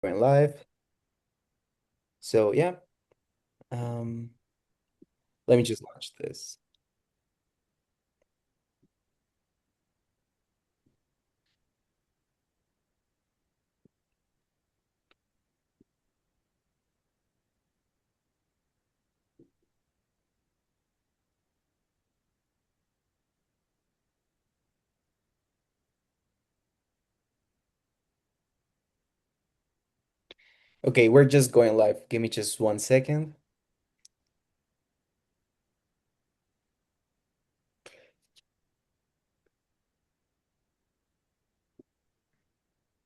Going live. So yeah, um, let me just launch this. Okay, we're just going live. Give me just 1 second.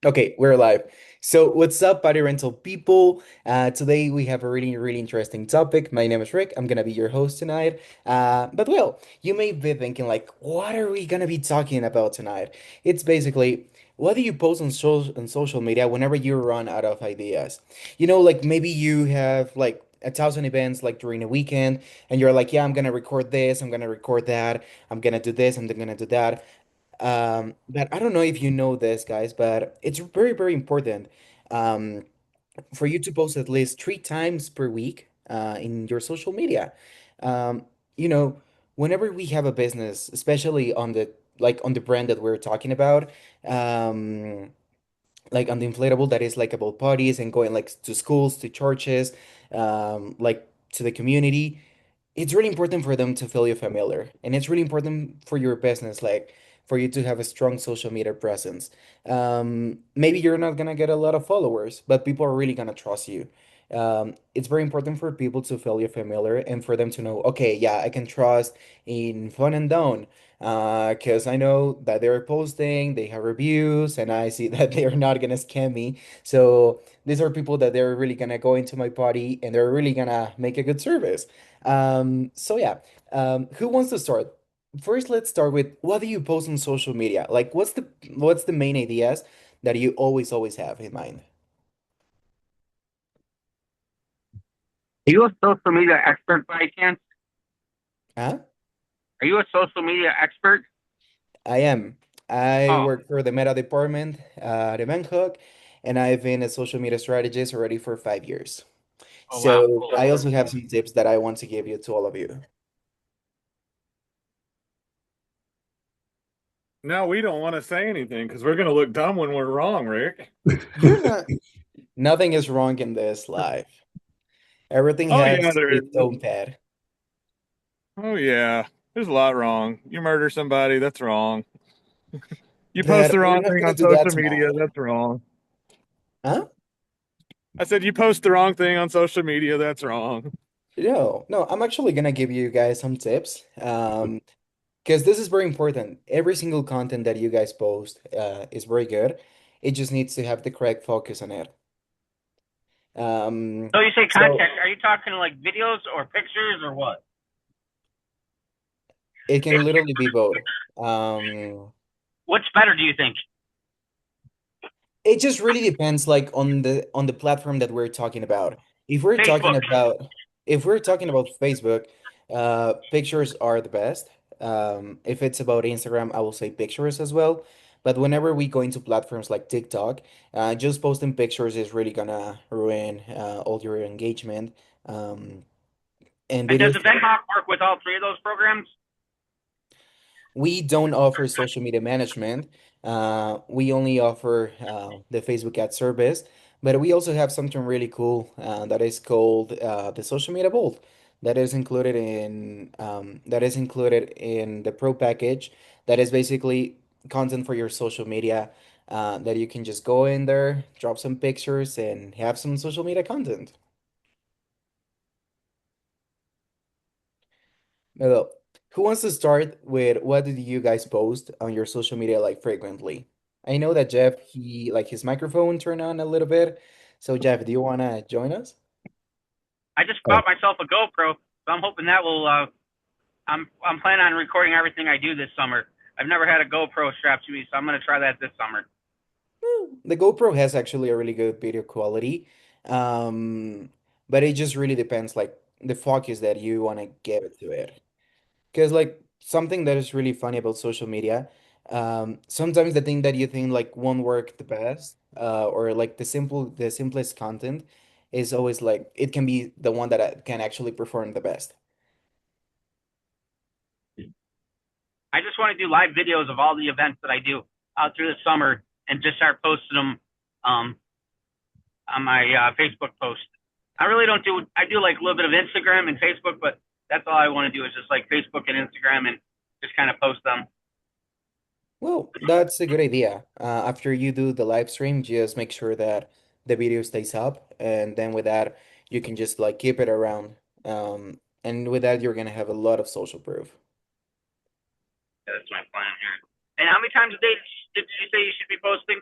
Okay, we're live. So, what's up, body rental people? Today we have a really interesting topic. My name is Rick. I'm gonna be your host tonight. But well, you may be thinking like, what are we gonna be talking about tonight? It's basically what do you post on social media whenever you run out of ideas? Like maybe you have like 1,000 events like during a weekend, and you're like, yeah, I'm gonna record this, I'm gonna record that, I'm gonna do this, I'm gonna do that. But I don't know if you know this, guys, but it's very important um, for you to post at least 3 times per week in your social media. Um, you know, whenever we have a business, especially on the brand that we're talking about, um, like on the inflatable that is like about parties and going like to schools, to churches, like to the community, it's really important for them to feel you familiar, and it's really important for your business, like for you to have a strong social media presence. Maybe you're not gonna get a lot of followers, but people are really gonna trust you. It's very important for people to feel you familiar and for them to know, okay, yeah, I can trust in Fun and Down, because I know that they're posting, they have reviews, and I see that they're not gonna scam me. So these are people that they're really gonna go into my party and they're really gonna make a good service. So yeah, who wants to start? First, let's start with what do you post on social media? Like, what's the main ideas that you always have in mind? Are you a social media expert by chance? Huh? Are you a social media expert? I am. I Oh, work for the meta department at Hook, and I've been a social media strategist already for 5 years. oh wow, So cool. I also have some tips that I want to give you to all of you. No, we don't want to say anything because we're going to look dumb when we're wrong, Rick. You're not. Nothing is wrong in this life. Everything Oh yeah, has there is. its own path. Oh yeah, there's a lot wrong. You murder somebody, that's wrong. You post But the we're wrong not thing gonna on do that social media, tonight. that's wrong. Huh? I said you post the wrong thing on social media, that's wrong. No, no, I'm actually gonna give you guys some tips. Because this is very important. Every single content that you guys post is very good. It just needs to have the correct focus on it. Um, So you say so content? Are you talking like videos or pictures or what? it can literally be both. Um, What's better, do you think? It just really depends like on the platform that we're talking about. If we're talking Facebook. about if we're talking about Facebook, pictures are the best. If it's about Instagram, I will say pictures as well. But whenever we go into platforms like TikTok, just posting pictures is really gonna ruin all your engagement. Um, and And does videos. Eventbrite work with all three of those programs? We don't offer social media management. We only offer the Facebook ad service, but we also have something really cool that is called the social media vault. That is included in the pro package. That is basically content for your social media that you can just go in there, drop some pictures, and have some social media content. Well, who wants to start with what did you guys post on your social media like frequently? I know that Jeff, he like his microphone turned on a little bit. So Jeff, do you want to join us? I just Oh. bought myself a GoPro, so I'm hoping that will. I'm planning on recording everything I do this summer. I've never had a GoPro strapped to me, so I'm gonna try that this summer. The GoPro has actually a really good video quality. Um, but it just really depends like the focus that you want to give to it. Because like something that is really funny about social media, Sometimes the thing that you think like won't work the best, or like the simplest content is always like it can be the one that can actually perform the best. I just want to do live videos of all the events that I do out through the summer and just start posting them um, on my Facebook post. I really don't do. I do like a little bit of Instagram and Facebook, but that's all I want to do is just like Facebook and Instagram and just kind of post them. Well, that's a good idea. After you do the live stream, just make sure that the video stays up, and then with that, you can just like keep it around. And with that, you're gonna have a lot of social proof. Yeah, that's my plan here. And how many times a day did you say you should be posting?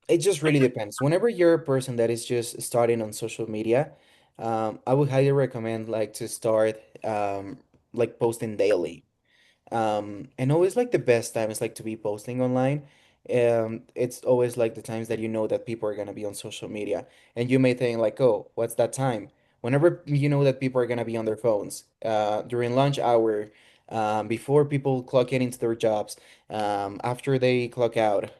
It just really depends. Whenever you're a person that is just starting on social media, I would highly recommend like to start like posting daily. And always like the best time is like to be posting online. It's always like the times that you know that people are gonna be on social media, and you may think like, oh, what's that time? Whenever you know that people are gonna be on their phones, during lunch hour, before people clock in into their jobs, after they clock out,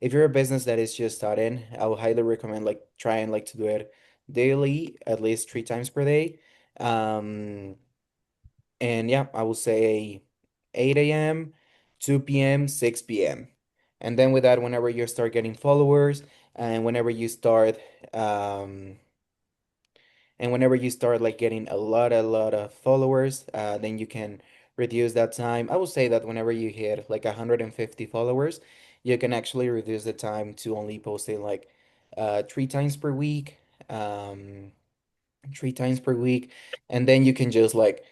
if you're a business that is just starting, I would highly recommend like trying like to do it daily, at least 3 times per day. Um, and yeah, I will say 8 a.m., 2 p.m., 6 p.m. And then with that, whenever you start getting followers and whenever you start um whenever you start like getting a lot of followers, then you can reduce that time. I would say that whenever you hit like 150 followers, you can actually reduce the time to only posting like 3 times per week. Um 3 times per week. And then you can just like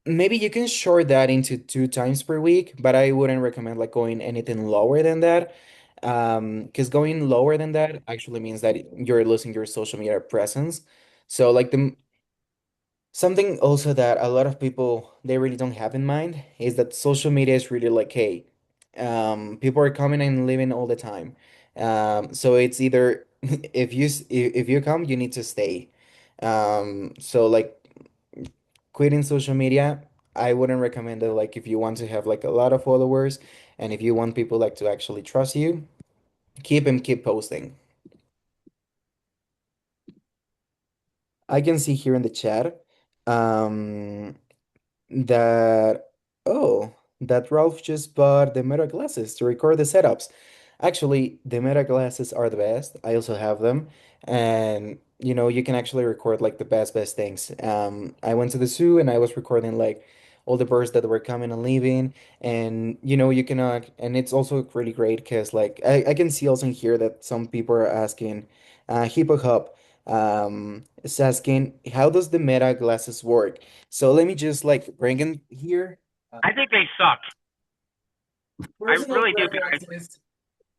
maybe you can short that into 2 times per week, but I wouldn't recommend like going anything lower than that. Because going lower than that actually means that you're losing your social media presence. So like the something also that a lot of people they really don't have in mind is that social media is really like, hey, people are coming and leaving all the time. So it's either if you come, you need to stay. So like quitting social media, I wouldn't recommend it like if you want to have like a lot of followers and if you want people like to actually trust you, keep posting. I can see here in the chat um that oh that Ralph just bought the Meta glasses to record the setups. Actually, the Meta glasses are the best. I also have them, and you can actually record like the best things. I went to the zoo and I was recording like all the birds that were coming and leaving, and you cannot. And it's also really great because like I can see also in here that some people are asking, Hippo Hop, is asking how does the Meta glasses work? So let me just like bring in here. Uh, I think they suck. I Personal really do, guys. preferences.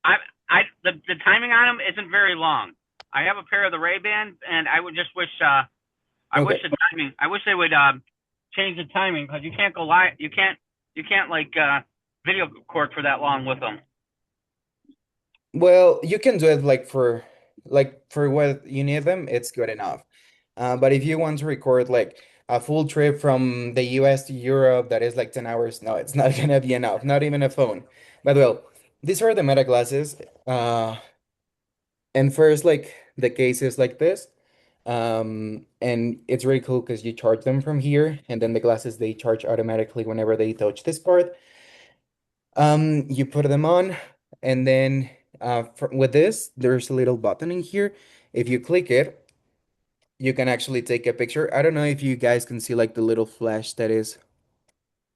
I the timing on them isn't very long. I have a pair of the Ray Bans, and I would just wish I wish Okay. the timing. I wish they would change the timing because you can't go live. You can't like video record for that long with them. Well, you can do it like for what you need them, it's good enough. But if you want to record like a full trip from the US to Europe that is like 10 hours, no, it's not gonna be enough, not even a phone. But well, these are the Meta glasses. And first like the case is like this. And it's really cool because you charge them from here, and then the glasses they charge automatically whenever they touch this part. You put them on, and then with this, there's a little button in here. If you click it, you can actually take a picture. I don't know if you guys can see like the little flash that is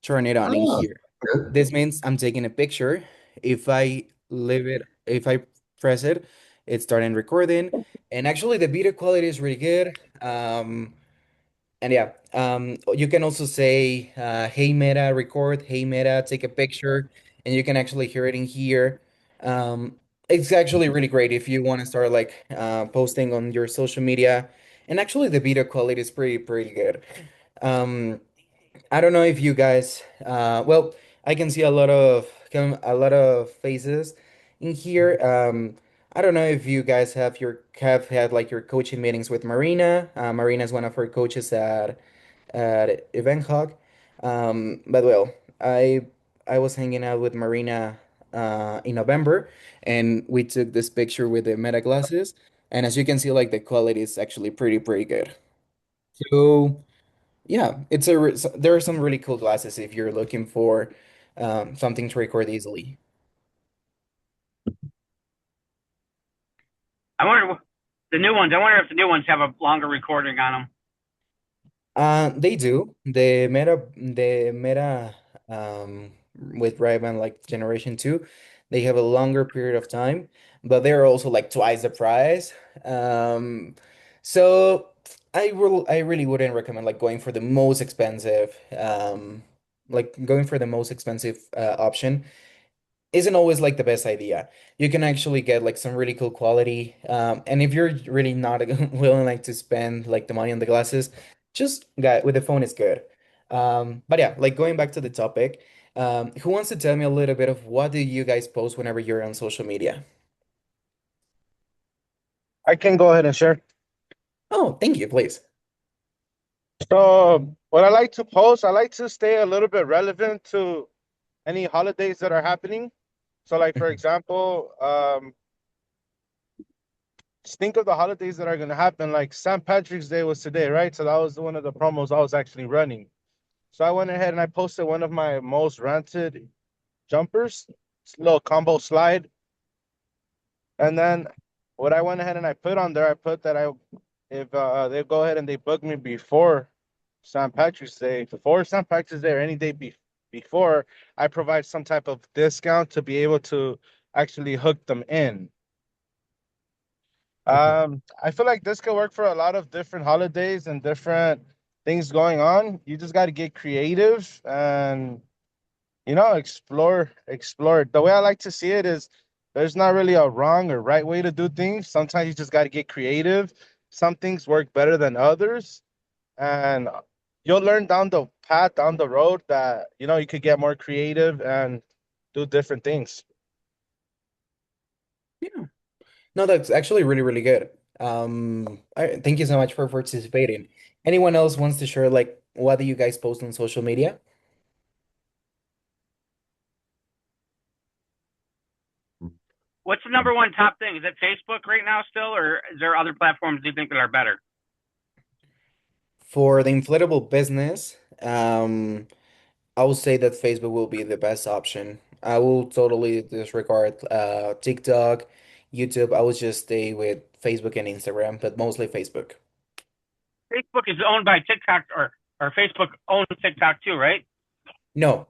turn it on in Oh, here. good. This means I'm taking a picture. If I press it, it's starting recording. And actually the video quality is really good. And yeah, you can also say, hey Meta, record, hey Meta, take a picture, and you can actually hear it in here. It's actually really great if you want to start like posting on your social media. And actually the video quality is pretty good. Um, I don't know if you guys, well, I can see a lot of faces in here. I don't know if you guys have had like your coaching meetings with Marina. Marina is one of our coaches at Event Hawk. But well, I was hanging out with Marina in November, and we took this picture with the Meta glasses, and as you can see, like the quality is actually pretty good. So yeah, there are some really cool glasses if you're looking for something to record easily. I wonder the new ones. I wonder if the new ones have a longer recording on them. They do. The Meta with Ray-Ban like Generation 2, they have a longer period of time, but they're also like twice the price. Um, so I really wouldn't recommend like going for the most expensive option isn't always like the best idea. You can actually get like some really cool quality. And if you're really not willing like to spend like the money on the glasses, just get with the phone is good. But yeah, like going back to the topic, who wants to tell me a little bit of what do you guys post whenever you're on social media? I can go ahead and share. Oh, thank you, please. So, what I like to post, I like to stay a little bit relevant to any holidays that are happening. So, like for example, just think of the holidays that are going to happen. Like St. Patrick's Day was today, right? So that was one of the promos I was actually running. So I went ahead and I posted one of my most rented jumpers, it's a little combo slide. And then what I went ahead and I put on there, I put that I if they go ahead and they book me before St. Patrick's Day, before St. Patrick's Day or any day before, I provide some type of discount to be able to actually hook them in. Mhm. I feel like this could work for a lot of different holidays and different things going on. You just got to get creative and explore. The way I like to see it is there's not really a wrong or right way to do things. Sometimes you just got to get creative. Some things work better than others, and you'll learn down the path, down the road that you could get more creative and do different things. Yeah. No, that's actually really good. Thank you so much for participating. Anyone else wants to share like what do you guys post on social media? What's the number one top thing? Is it Facebook right now still, or is there other platforms you think that are better? For the inflatable business, I would say that Facebook will be the best option. I will totally disregard TikTok, YouTube. I would just stay with Facebook and Instagram, but mostly Facebook. Facebook is owned by TikTok, or Facebook owns TikTok too, right? No.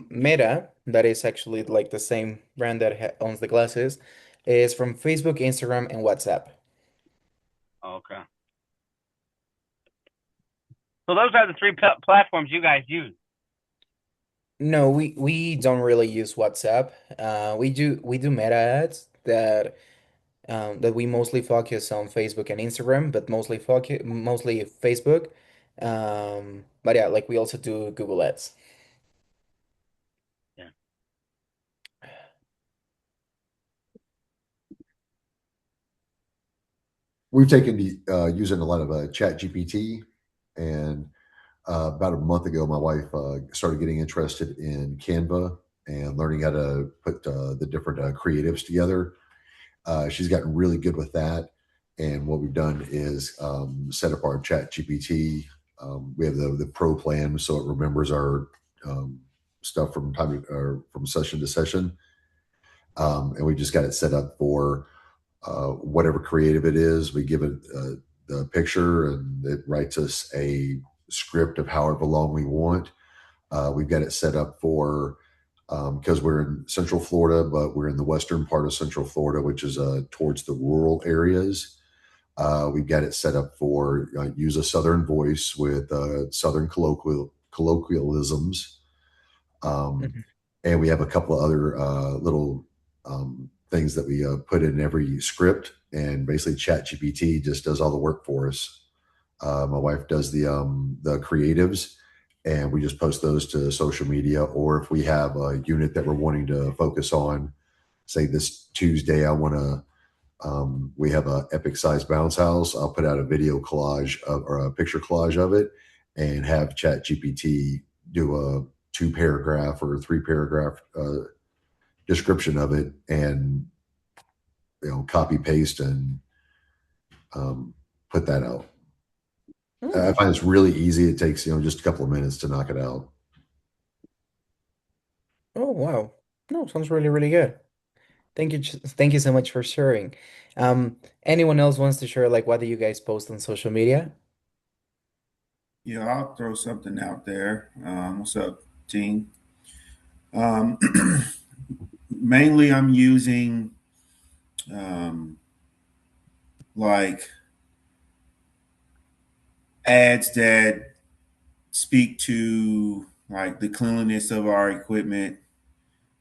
Meta, that is actually like the same brand that ha owns the glasses, is from Facebook, Instagram, and WhatsApp. Okay. So those are the three platforms you guys use. No, we don't really use WhatsApp. We do Meta ads that we mostly focus on Facebook and Instagram, but mostly Facebook. But yeah, like we also do Google Ads. Yeah. We've taken to using a lot of Chat GPT, and about a month ago, my wife started getting interested in Canva and learning how to put the different creatives together. She's gotten really good with that. And what we've done is set up our Chat GPT. We have the pro plan, so it remembers our stuff from or from session to session. And we just got it set up for whatever creative it is. We give it the picture, and it writes us a script of however long we want. We've got it set up for because we're in Central Florida, but we're in the western part of Central Florida, which is towards the rural areas. We've got it set up for use a Southern voice with Southern colloquialisms. Um, Mhm. and we have a couple of other little things that we put in every script, and basically ChatGPT just does all the work for us. My wife does the creatives, and we just post those to social media. Or if we have a unit that we're wanting to focus on, say this Tuesday, I want to. We have a epic size bounce house. I'll put out a video collage or a picture collage of it, and have Chat GPT do a 2 paragraph or a 3 paragraph description of it, and copy paste and um, put that out. I Hmm. find it's really easy. It takes just a couple of minutes to knock it out. Oh, wow. No, sounds really, really good. Thank you so much for sharing. Anyone else wants to share like what do you guys post on social media? Yeah, I'll throw something out there. What's up, team? Um, Mainly, I'm using um, like ads that speak to like the cleanliness of our equipment.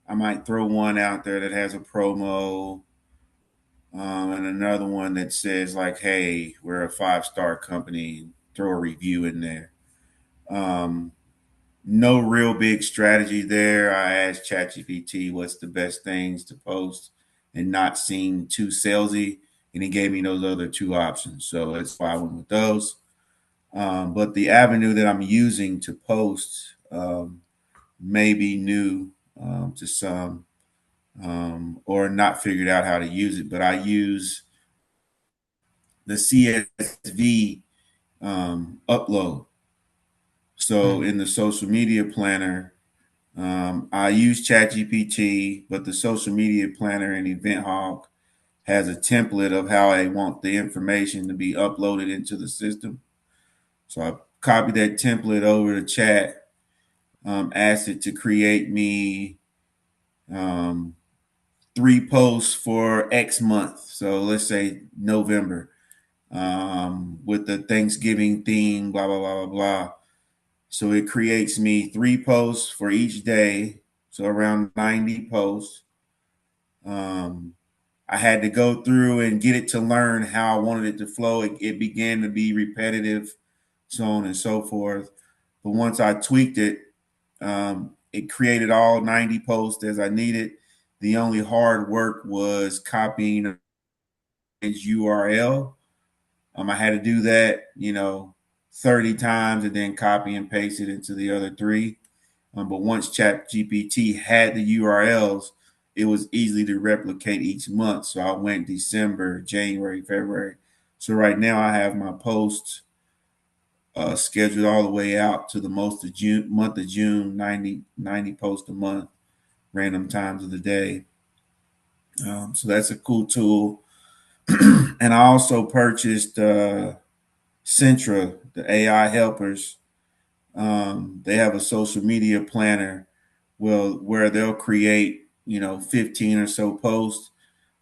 I might throw one out there that has a promo, and another one that says like, "Hey, we're a 5-star company." Throw a review in there. Um, no real big strategy there. I asked ChatGPT what's the best things to post and not seem too salesy, and he gave me those other two options. So that's why I went with those. But the avenue that I'm using to post may be new to some, or not figured out how to use it. But I use the CSV upload. So Mhm. in the social media planner, I use ChatGPT, but the social media planner and Event Hawk has a template of how I want the information to be uploaded into the system. So I copied that template over to Chat, asked it to create me um, 3 posts for X month. So let's say November, with the Thanksgiving theme, blah, blah, blah, blah, blah. So it creates me 3 posts for each day. So around 90 posts. Um, I had to go through and get it to learn how I wanted it to flow. It began to be repetitive, so on and so forth. But once I tweaked it, it created all 90 posts as I needed. The only hard work was copying its URL. I had to do that, 30 times and then copy and paste it into the other three. But once ChatGPT had the URLs, it was easy to replicate each month. So I went December, January, February. So right now I have my posts scheduled all the way out to the month of June, 90 posts a month, random times of the day. So that's a cool tool. And I also purchased Centra, the AI helpers. They have a social media planner where they'll create 15 or so posts,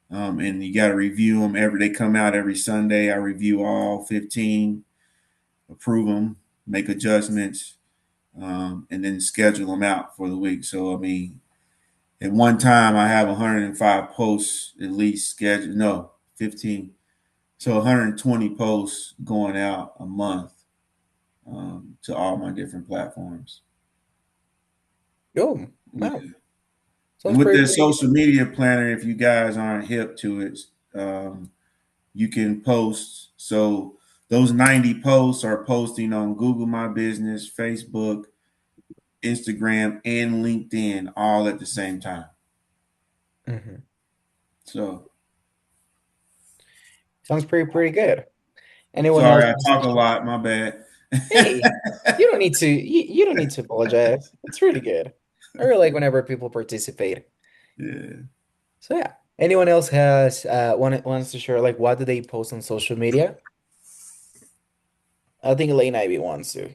and you got to review them they come out every Sunday. I review all 15, approve them, make adjustments, and then schedule them out for the week. So I mean, at one time I have 105 posts at least scheduled. No, 15. So 120 posts going out a month, to all my different platforms. Oh, wow. Yeah. And Sounds with pretty, that pretty social media planner, if you guys aren't hip to it, um, you can post. So those 90 posts are posting on Google My Business, Facebook, Instagram, and LinkedIn all at the same time. good. Hmm. So Sounds pretty, pretty good. Anyone else sorry, I wants to talk a share? lot. My bad. Hey, you don't need to apologize. It's really good. I really like whenever people participate. Yeah. So yeah. Anyone else has wants to share like what do they post on social media? I think Lane Ivy wants to.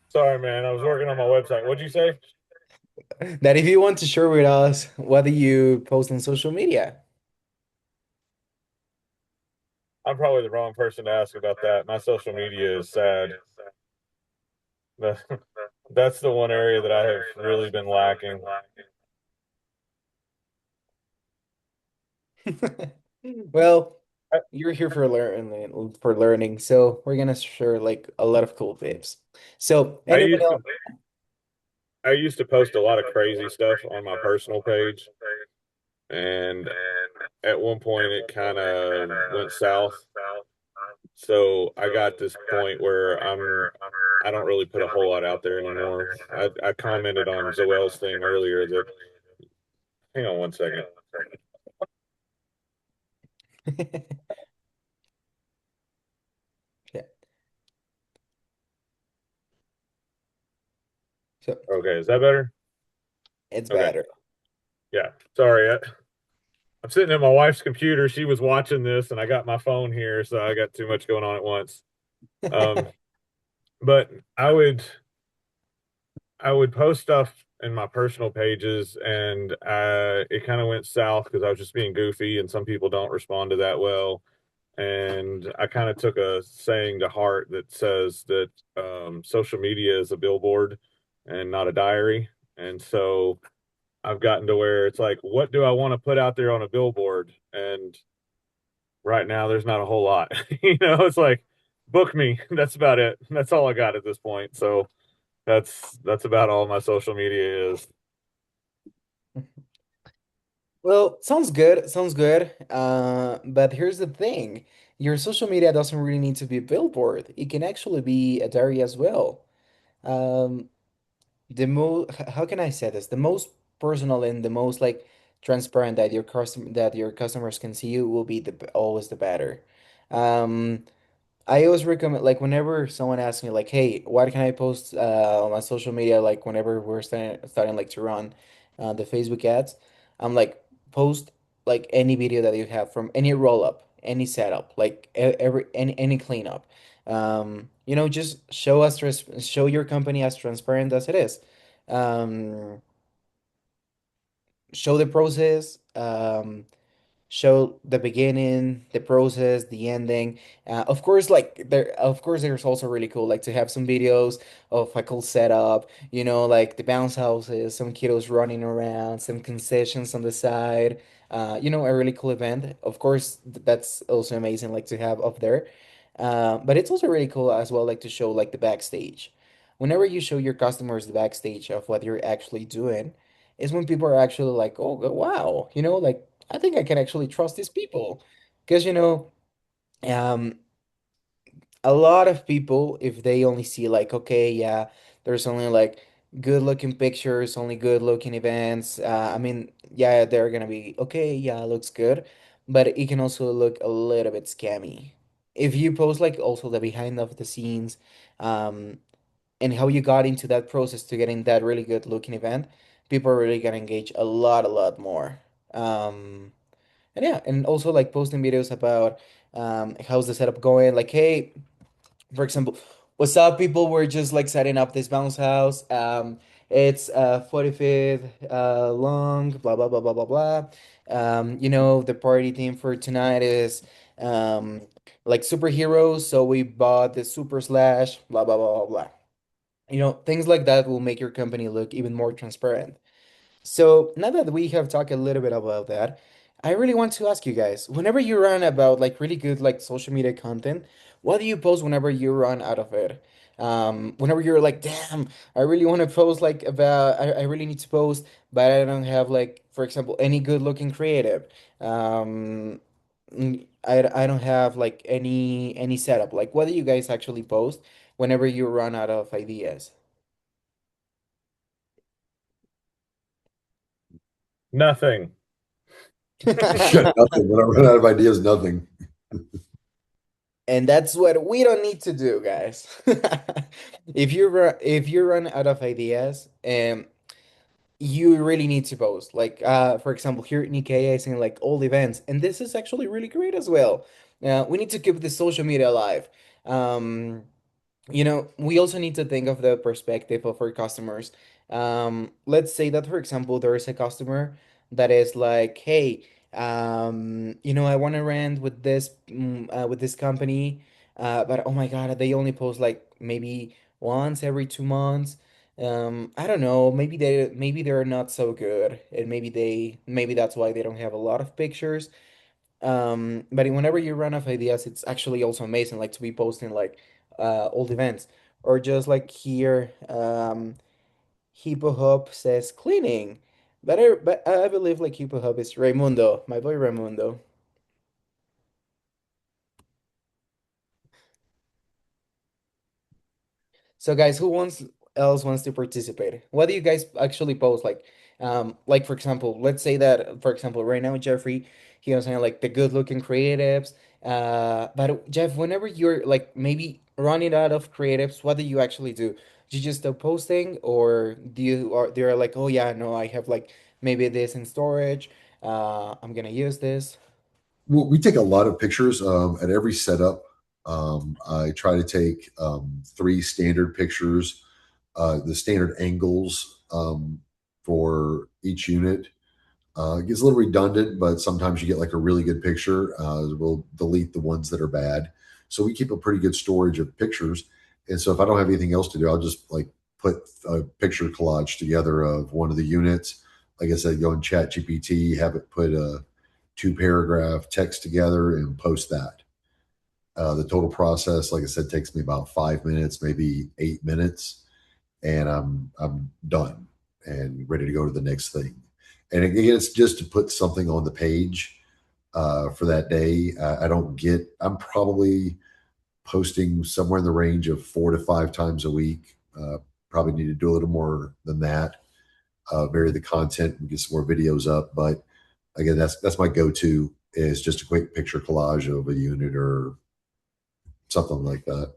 Sorry, man. I was working on my website. What'd you say? That if you want to share with us, what do you post on social media? I'm probably the wrong person to ask about that. My social media is sad. That's the one area that I have really been lacking. Well, I, you're here for learning, so we're gonna share like a lot of cool tips. So I anyone used to else? I used to post a lot of crazy stuff on my personal page, and at one point it kind of went south. So I got this point where I don't really put a whole lot out there anymore. I commented on Zoel's thing earlier that hang on one second. Yeah. So Okay, is that better? it's Okay. better. Yeah. Sorry. I'm sitting at my wife's computer. She was watching this and I got my phone here, so I got too much going on at once. Um, but I would I would post stuff in my personal pages, and it kind of went south because I was just being goofy, and some people don't respond to that well. And I kind of took a saying to heart that says that social media is a billboard and not a diary. And so I've gotten to where it's like, what do I want to put out there on a billboard? And right now, there's not a whole lot. It's like, book me. That's about it. That's all I got at this point. So that's about all my social media is. Well, sounds good. Sounds good. But here's the thing. Your social media doesn't really need to be a billboard. It can actually be a diary as well. Um, how can I say this? The most personal and the most like transparent that your customers can see you will be always the better. Um, I always recommend like whenever someone asks me like, "Hey, what can I post on my social media?" Like whenever we're starting like to run the Facebook ads, I'm like post like any video that you have from any roll up, any setup, like any cleanup. Just show your company as transparent as it is. Um, Show the process. Show the beginning, the process, the ending. Of course, there's also really cool, like to have some videos of a cool setup, like the bounce houses, some kiddos running around, some concessions on the side. A really cool event. Of course, that's also amazing, like to have up there. But it's also really cool as well, like to show like the backstage. Whenever you show your customers the backstage of what you're actually doing, is when people are actually like, oh, wow, like I think I can actually trust these people. Because, um, a lot of people, if they only see like, okay, yeah, there's only like good looking pictures, only good looking events. I mean, yeah, they're gonna be okay, yeah, looks good, but it can also look a little bit scammy. If you post like also the behind of the scenes, um, and how you got into that process to getting that really good looking event, people are really gonna engage a lot more. Um, and yeah, and also like posting videos about how's the setup going. Like, hey, for example, what's up, people? We're just like setting up this bounce house. It's 45th long, blah blah blah blah blah blah. The party theme for tonight is um like superheroes, so we bought the super slash, blah blah blah blah blah. Things like that will make your company look even more transparent. So now that we have talked a little bit about that, I really want to ask you guys, whenever you run about like really good like social media content, what do you post whenever you run out of it? Whenever you're like, damn, I really want to post like I really need to post, but I don't have like, for example, any good looking creative. I don't have like any setup. Like, what do you guys actually post whenever you run out of ideas? Nothing. Nothing. When I run out of ideas, nothing. And that's what we don't need to do, guys. If you run out of ideas, you really need to post. Like, for example, here at Nikkei, I seen like all events, and this is actually really great as well. We need to keep the social media alive. Um, we also need to think of the perspective of our customers. Let's say that, for example, there is a customer that is like, hey, I want to rent with this company, but oh my God, they only post like maybe once every 2 months. I don't know, maybe they're not so good, and maybe that's why they don't have a lot of pictures. But whenever you run out of ideas, it's actually also amazing, like to be posting like old events or just like here, Hippo Hop says cleaning, but I believe like Hippo Hop is Raimundo, my boy Raimundo. So guys, who wants else wants to participate? What do you guys actually post? Like for example, let's say that for example, right now Jeffrey, he was saying like the good looking creatives. But Jeff, whenever you're like maybe running out of creatives, what do you actually do? Do you just stop posting, or they're like, oh yeah, no, I have like maybe this in storage. I'm gonna use this. Well, we take a lot of pictures at every setup. I try to take three standard pictures, the standard angles for each unit. It gets a little redundant, but sometimes you get like a really good picture. We'll delete the ones that are bad. So we keep a pretty good storage of pictures. And so if I don't have anything else to do, I'll just like put a picture collage together of one of the units. Like I said, go in Chat GPT, have it put a two paragraph text together and post that. The total process, like I said, takes me about 5 minutes, maybe 8 minutes, and I'm done and ready to go to the next thing. And again, it's just to put something on the page for that day. I don't get. I'm probably posting somewhere in the range of 4 to 5 times a week. Probably need to do a little more than that. Vary the content and get some more videos up. But again, that's my go-to is just a quick picture collage of a unit or something like that.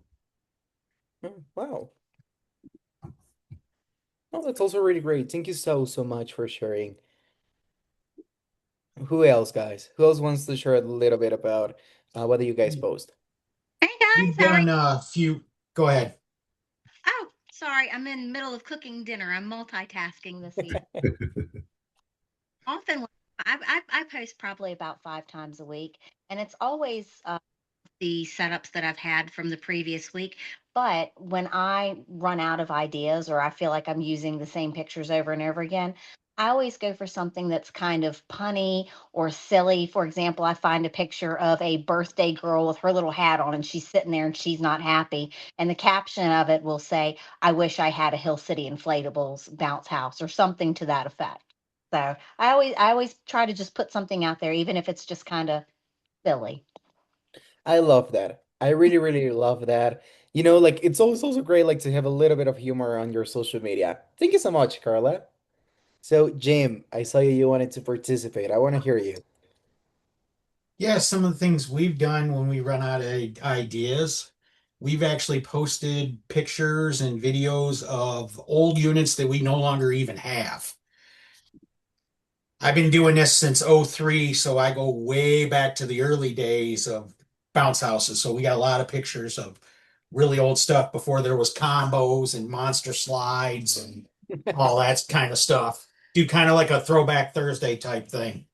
Wow. Oh, that's also really great. Thank you so much for sharing. Who else, guys? Who else wants to share a little bit about what do you guys post? Hey guys, We've how are you? done a few. Go ahead. Oh, sorry, I'm in the middle of cooking dinner. I'm multitasking this evening. Often, I post probably about 5 times a week, and it's always the setups that I've had from the previous week. But when I run out of ideas or I feel like I'm using the same pictures over and over again, I always go for something that's kind of punny or silly. For example, I find a picture of a birthday girl with her little hat on and she's sitting there and she's not happy. And the caption of it will say, I wish I had a Hill City Inflatables bounce house or something to that effect. So I always try to just put something out there, even if it's just kind of silly. I love that. I really love that. You know, like it's always also great like to have a little bit of humor on your social media. Thank you so much, Carla. So, Jim, I saw you wanted to participate. I want to hear you. Yeah, some of the things we've done when we run out of ideas, we've actually posted pictures and videos of old units that we no longer even have. I've been doing this since '03, so I go way back to the early days of bounce houses. So we got a lot of pictures of really old stuff before there was combos and monster slides and all that kind of stuff. Do kind of like a throwback Thursday type thing.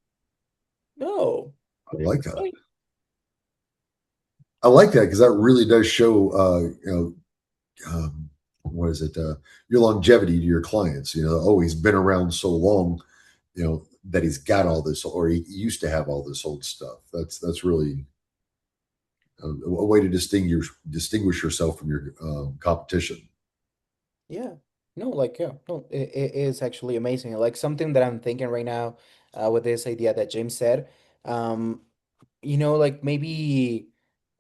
No. I like that. Oh, I like that because that really does show, what is it? Your longevity to your clients. Oh, he's been around so long, that he's got all this, or he used to have all this old stuff. That's really a way to distinguish yourself from your competition. yeah. No, like yeah. No, it is actually amazing. Like something that I'm thinking right now with this idea that James said. Um, like maybe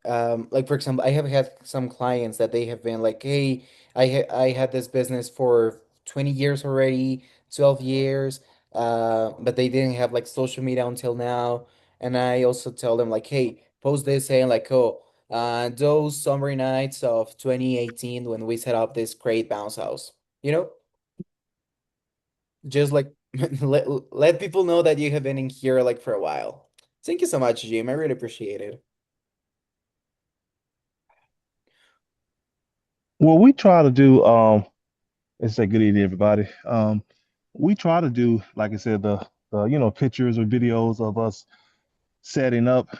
like for example, I have had some clients that they have been like, hey, I had this business for 20 years already, 12 years, but they didn't have like social media until now. And I also tell them like, hey, post this saying like, oh, those summer nights of 2018 when we set up this great bounce house, you know, just like let people know that you have been in here like for a while. Thank you so much, Jim. I really appreciate it. What we try to do, it's a good evening, everybody. We try to do, like I said, the pictures or videos of us setting up.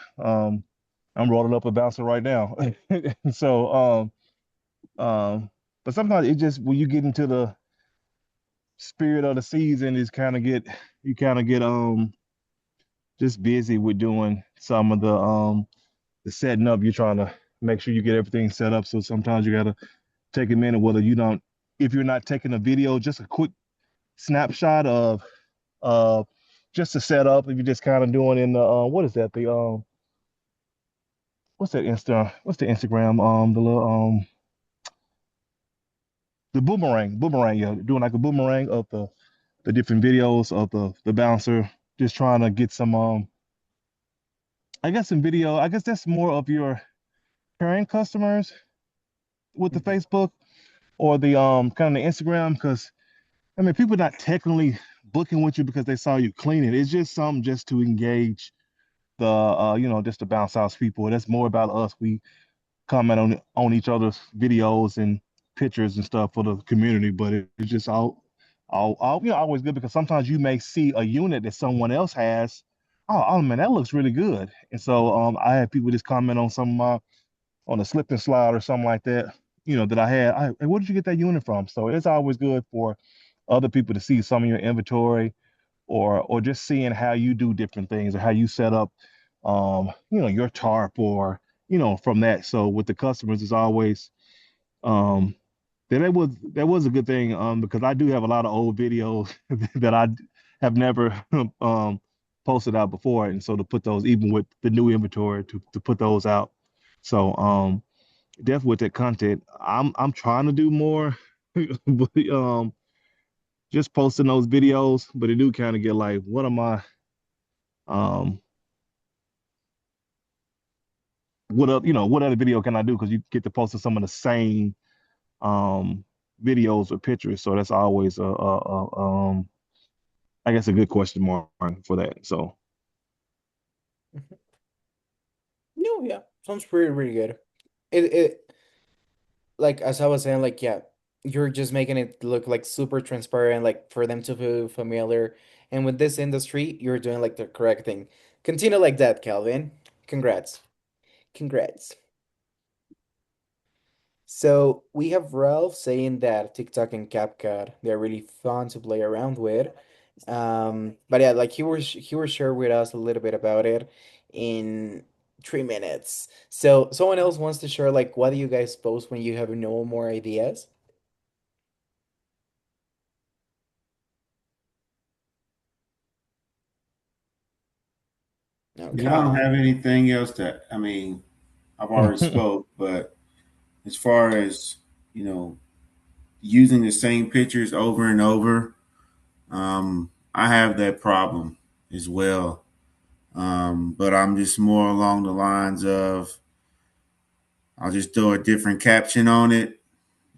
I'm rolling up and bouncing right now. So, but sometimes it just when you get into the spirit of the season, is kind of get you kind of get just busy with doing some of the setting up. You're trying to make sure you get everything set up. So sometimes you gotta take a minute, whether you don't, if you're not taking a video, just a quick snapshot of uh just to set up. If you're just kind of doing in the what is that the what's that Insta what's the Instagram the little the boomerang, yeah, doing like a boomerang of the different videos of the bouncer, just trying to get some I guess some video. I guess that's more of your current customers with the Mhm. Facebook or the kind of the Instagram, because I mean people not technically booking with you because they saw you clean it. It's just something just to engage the just to bounce house people. That's more about us. We comment on each other's videos and pictures and stuff for the community, but it's just all always good because sometimes you may see a unit that someone else has. Oh man, that looks really good. And so I had people just comment on some of my on a slip and slide or something like that, that I had. Hey, where did you get that unit from? So it's always good for other people to see some of your inventory or just seeing how you do different things or how you set up your tarp or from that. So with the customers it's always um that was a good thing because I do have a lot of old videos that I have never posted out before, and so to put those even with the new inventory to put those out. So definitely with that content I'm trying to do more but, just posting those videos, but it do kind of get like what am I um what other video can I do? Because you get to post some of the same um videos or pictures. So that's always I guess a good question mark for that. So Mhm. No, yeah, sounds pretty really good. It like as I was saying, like yeah, you're just making it look like super transparent, like for them to feel familiar. And with this industry, you're doing like the correct thing. Continue like that, Calvin. Congrats. Congrats. So we have Ralph saying that TikTok and CapCut, they're really fun to play around with. But yeah, like he was share with us a little bit about it in 3 minutes. So someone else wants to share like what do you guys post when you have no more ideas? Yeah, I don't Okay. have anything else that I mean, I've already spoke, but as far as, you know, using the same pictures over and over, I have that problem as well. But I'm just more along the lines of I'll just throw a different caption on it.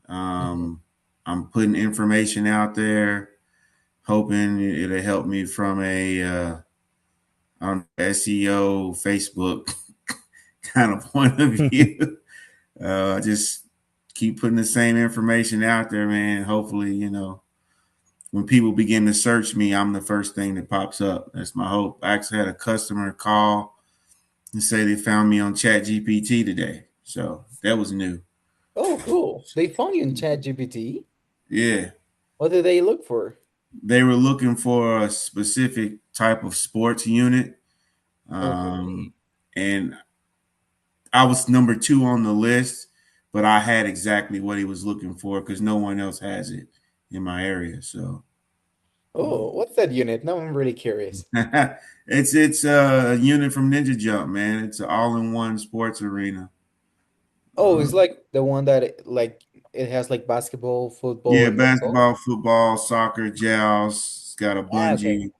Mhm. I'm putting information out there, hoping it'll help me from a SEO, Facebook kind of point of view. I just keep putting the same information out there, man. Hopefully, when people begin to search me, I'm the first thing that pops up. That's my hope. I actually had a customer call and say they found me on ChatGPT today. So that was new. Oh, cool. They found you in ChatGPT. Yeah. What did they look for? They were looking for a specific type of sports unit. Okay. And I was number two on the list, but I had exactly what he was looking for because no one else has it in my area. So Oh, what's that unit? Now I'm really curious. it's a unit from Ninja Jump, man. It's an all-in-one sports arena. Oh, it's Uh, like the one that like it has like basketball, football, yeah, and that's all. basketball, football, soccer, joust. It's got a Ah, okay. bungee.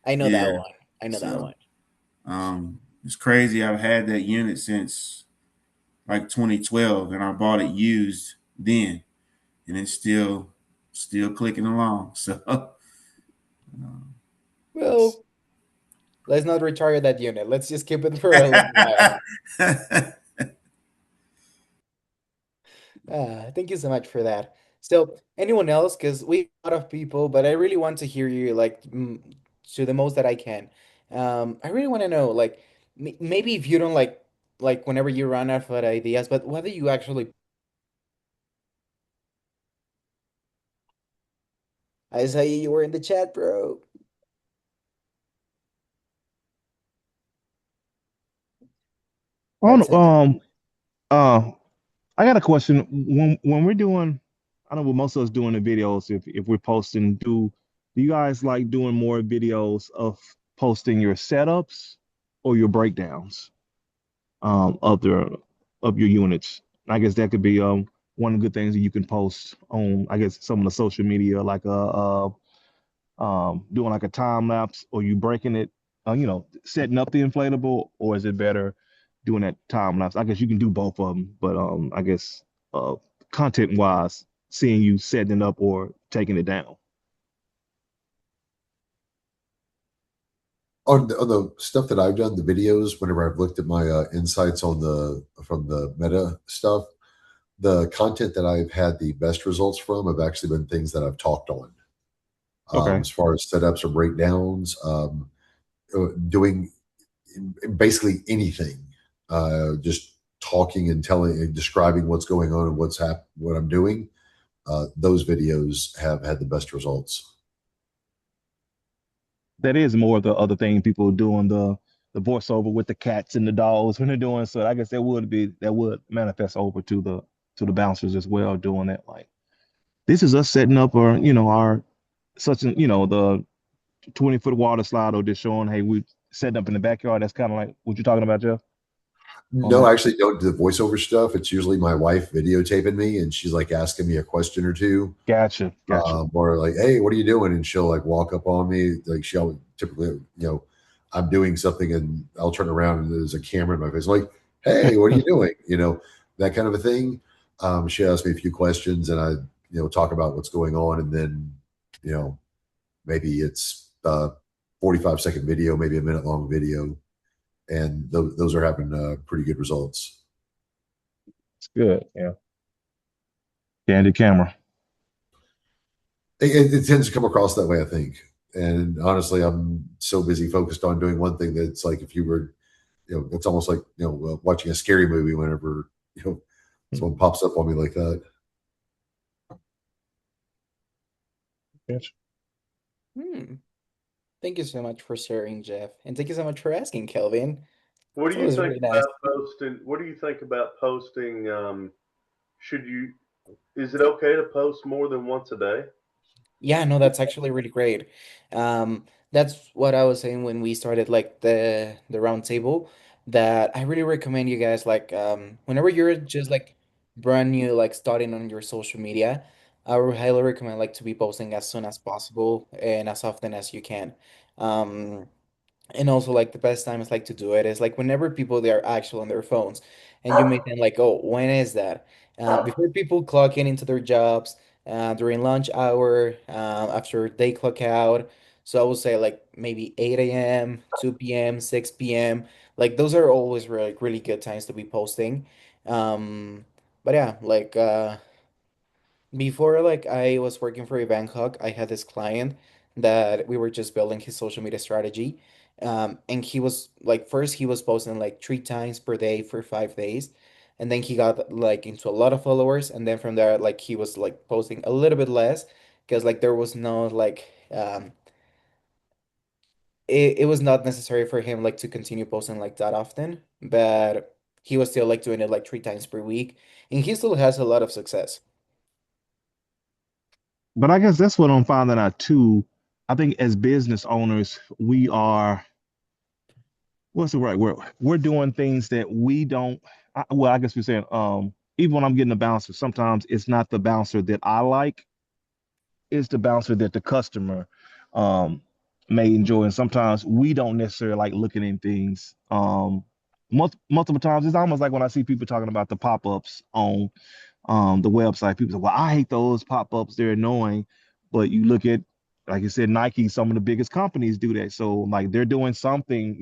I know Yeah, that one. I know that so one. it's crazy. I've had that unit since like 2012, and I bought it used then, and it's still clicking along. So it's Well, let's not retire that unit. Let's just keep it for a little while. Thank you so much for that. So, anyone else? Because we have a lot of people, but I really want to hear you like to the most that I can. I really want to know, like, maybe if you don't like whenever you run out of ideas, but what do you actually? I saw you were in the chat, bro. That's on it. uh I got a question. When we're doing, I know what most of us doing the videos. If we're posting, do you guys like doing more videos of posting your setups or your breakdowns of your units? I guess that could be one of the good things that you can post on, I guess, some of the social media, like doing like a time lapse, or you breaking it, setting up the inflatable, or is it better doing that time lapse? I guess you can do both of them, but I guess uh, content wise, seeing you setting it up or taking it down. On the stuff that I've done, the videos, whenever I've looked at my insights on the from the meta stuff, the content that I've had the best results from have actually been things that I've talked on. Okay. As far as setups or breakdowns, doing basically anything, just talking and telling and describing what's going on and what I'm doing. Those videos have had the best results. That is more of the other thing people doing the voiceover with the cats and the dogs when they're doing so. I guess that would manifest over to the bouncers as well, doing that. Like this is us setting up our our such an the 20-foot water slide, or just showing, hey, we setting up in the backyard. That's kind of like what you're talking about, Jeff, on No, that. I actually don't do the voiceover stuff. It's usually my wife videotaping me, and she's like asking me a question or two, Gotcha. or like, "Hey, what are you doing?" And she'll like walk up on me. Like she'll typically, I'm doing something, and I'll turn around and there's a camera in my face. I'm like, "Hey, what are you doing?" That kind of a thing. She asks me a few questions, and I, talk about what's going on, and then, you know, maybe it's 45-second video, maybe a minute long video, and those are having pretty good results. It's good. Yeah. Candid camera. It tends to come across that way, I think. And honestly, I'm so busy focused on doing one thing that's like if you were, it's almost like watching a scary movie whenever someone pops up on me like that. Gotcha. Hmm. Thank you so much for sharing, Jeff, and thank you so much for asking, Kelvin. What It's do you always think really nice. about posting? What do you think about posting? Should you? Is it okay to post more than once a day? Yeah, no, that's actually really great. That's what I was saying when we started like the round table, that I really recommend you guys like whenever you're just like brand new, like starting on your social media, I would highly recommend like to be posting as soon as possible and as often as you can. Um And also, like the best time is like to do it is like whenever people they are actually on their phones, and you may think like, oh, when is that? Before people clock in into their jobs, during lunch hour, after they clock out. So I would say like maybe 8 a.m., 2 p.m., 6 p.m. Like those are always really good times to be posting. But yeah, like before, like I was working for a Bangkok, I had this client that we were just building his social media strategy. And he was like, first he was posting like 3 times per day for 5 days. And then he got like into a lot of followers. And then from there, like he was like posting a little bit less because like there was no like, it was not necessary for him like to continue posting like that often. But he was still like doing it like 3 times per week. And he still has a lot of success. But I guess that's what I'm finding out too. I think as business owners, we are, what's the right word? We're doing things that we don't. Well, I guess we're saying, even when I'm getting a bouncer, sometimes it's not the bouncer that I like, it's the bouncer that the customer um, may enjoy. And sometimes we don't necessarily like looking in things. Multiple times, it's almost like when I see people talking about the pop-ups on the website. People say, "Well, I hate those pop-ups; they're annoying." But you look at, like you said, Nike. Some of the biggest companies do that. So, like, they're doing something.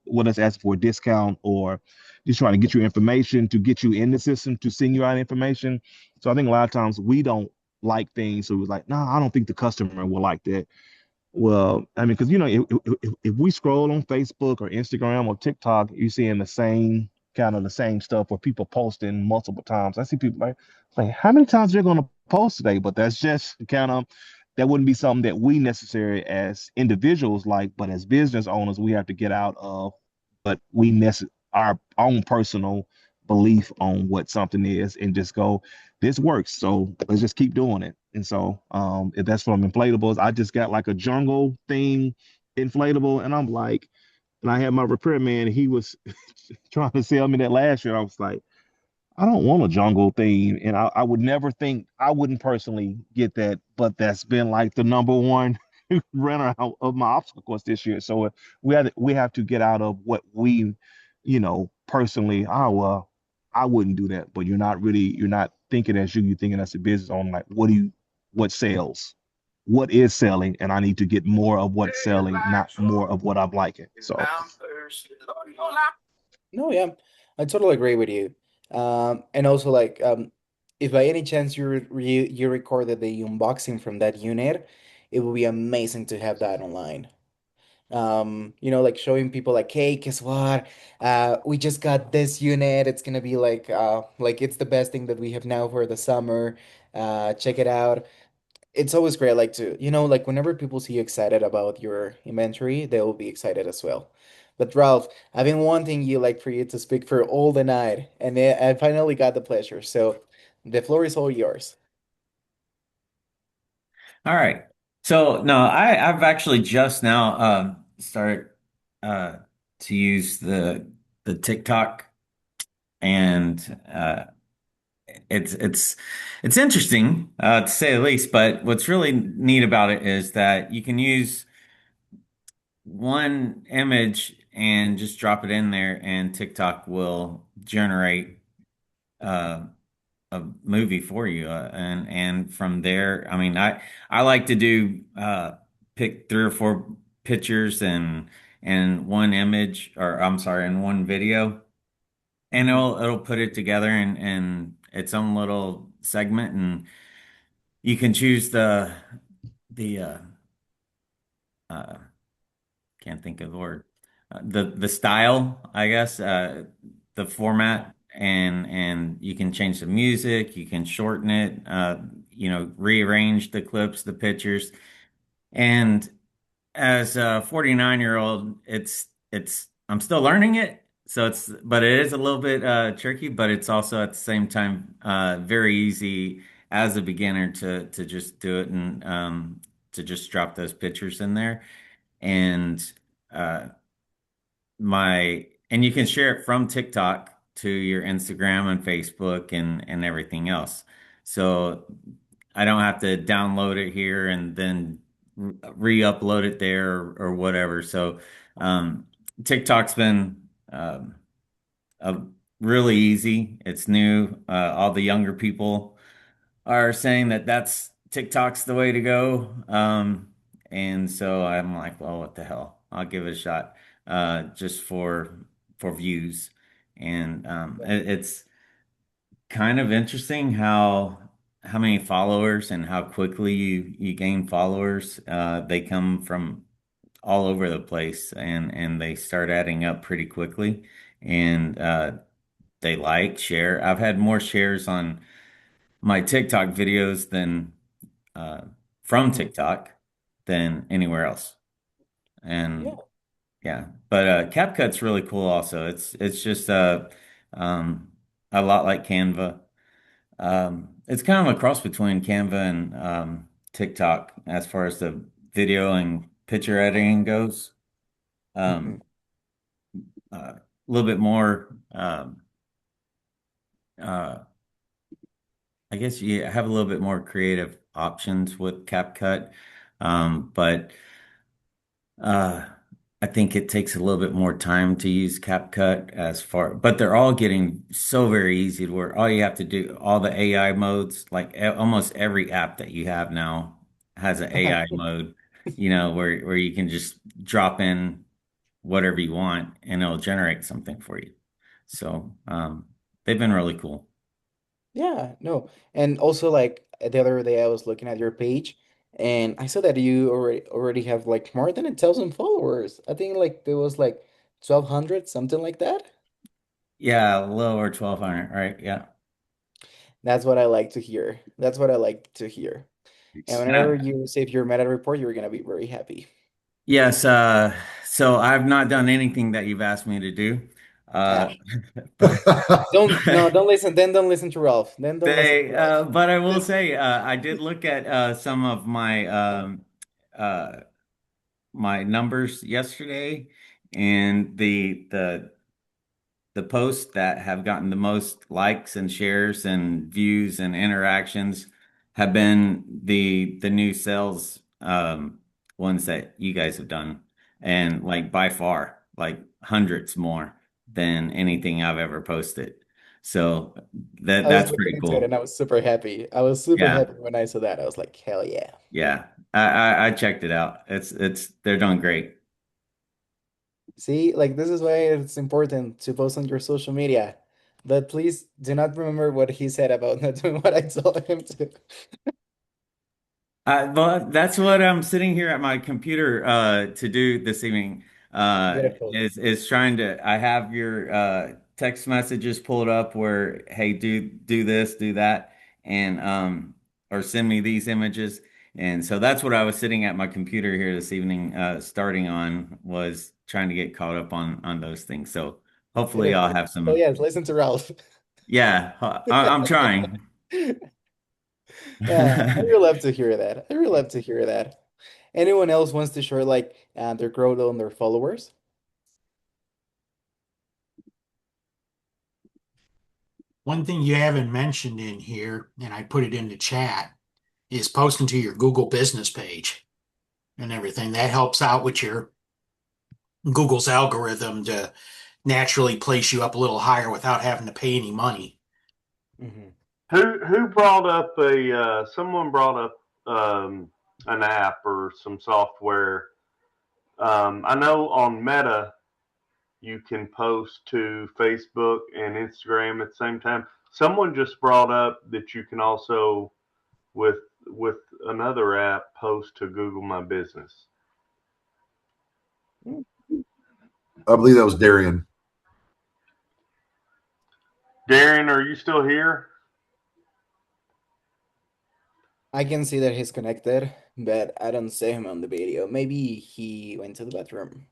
Whether it's asking for a discount or just trying to get you information to get you in the system to send you out information. So, I think a lot of times we don't like things. So it was like, no, I don't think the customer will like that. Well, I mean, because if we scroll on Facebook or Instagram or TikTok, you're seeing the same stuff where people posting multiple times. I see people like how many times they're going to post today? But that's just that wouldn't be something that we necessarily as individuals like, but as business owners, we have to get out of. But our own personal belief on what something is and just go, this works. So let's just keep doing it. And so if that's from inflatables, I just got like a jungle thing inflatable, and I'm like, and I had my repairman, he was trying to sell me that last year. I was like, I don't want a jungle theme, and I would never think I wouldn't personally get that, but that's been like the number one runner out of my obstacle course this year. So we have to get out of what we, personally. Oh well, I wouldn't do that, but you're not thinking as you're thinking as a business owner. Like, what sells, what is selling, and I need to get more of what's selling, not more of what I'm liking. So No, yeah, I totally agree with you. And also like if by any chance you recorded the unboxing from that unit, it would be amazing to have that online. Like showing people like, hey, guess what? We just got this unit. It's gonna be like it's the best thing that we have now for the summer. Check it out. It's always great, like like whenever people see you excited about your inventory, they will be excited as well. But Ralph, I've been wanting you like for you to speak for all the night, and I finally got the pleasure. So the floor is all yours. All right. So no, I've actually just now started uh to use the TikTok, and it's it's interesting to say the least, but what's really neat about it is that you can use one image and just drop it in there, and TikTok will generate uh a movie for you, and from there, I mean, I like to do pick three or four pictures and one image, or I'm sorry, in one video, and Hmm. it'll put it together in its own little segment, and you can choose the uh can't think of the word, the style, I guess, the format, and you can change the music, you can shorten it, rearrange the clips, the pictures, and as a 49-year-old, it's I'm still learning it, so but it is a little bit tricky, but it's also at the same time very easy as a beginner to just do it, and to just drop those pictures in there, and uh, and you can share it from TikTok to your Instagram and Facebook and everything else. So I don't have to download it here and then re-upload it there, or whatever. So um, TikTok's been a really easy. It's new. All the younger people are saying that that's TikTok's the way to go. And so I'm like, well, what the hell? I'll give it a shot, just for views. And it's kind of interesting how many followers and how quickly you gain followers. They come from all over the place, and they start adding up pretty quickly. And they share. I've had more shares on my TikTok videos than uh, from Hmm. TikTok than anywhere else. Yeah. And yeah, but CapCut's really cool also. It's just um, a lot like Canva. It's kind of a cross between Canva and TikTok as far as the video and picture editing goes. Hmm. Um, a little bit more, uh, I guess you have a little bit more creative options with CapCut, but Uh, I think it takes a little bit more time to use CapCut but they're all getting so very easy to work. All you have to do, all the AI modes, like almost every app that you have now has an AI mode, where you can just drop in whatever you want and it'll generate something for you. So, they've been really cool. Yeah, no. And also like the other day I was looking at your page and I saw that you already have like more than 1,000 followers. I think like there was like 1,200, something like that. Yeah, a little over 1,200, right? Yeah. That's what I like to hear. That's what I like to hear. And whenever And you save your meta report, you're gonna be very happy. yes, so I've not done anything that you've asked me to do. Ah, Uh, but don't listen. Then don't listen to Ralph. Then don't listen to Ralph. but I will Then, say, I did look at some of uh, my numbers yesterday, and the posts that have gotten the most likes and shares and views and interactions have been the new sales ones that you guys have done, and like by far, like hundreds more than anything I've ever posted. So I was that's looking pretty into it and cool. I was super happy. I was super Yeah, happy when I saw that. I was like, hell yeah. yeah. I checked it out. It's they're doing great. See, like this is why it's important to post on your social media. But please do not remember what he said about not doing what I told him to. Well, that's what I'm sitting here at my computer to do this evening. Beautiful. Is trying to. I have your text messages pulled up where, hey, do this, do that, and or send me these images. And so that's what I was sitting at my computer here this evening, starting on, was trying to get caught up on those things. So hopefully I'll Beautiful. have So some. yes, listen to Ralph. Yeah, I'm trying. I really love to hear that. I really love to hear that. Anyone else wants to share like their growth on their followers? One thing you haven't mentioned in here, and I put it in the chat, is posting to your Google business page and everything. That helps out with your Google's algorithm to naturally place you up a little higher without having to pay any money. Hmm. Who brought up a someone brought up an app or some software? I know on Meta you can post to Facebook and Instagram at the same time. Someone just brought up that you can also with with another app post to Google My Business. I believe that was Darian. Darren, are you still here? I can see that he's connected, but I don't see him on the video. Maybe he went to the bathroom.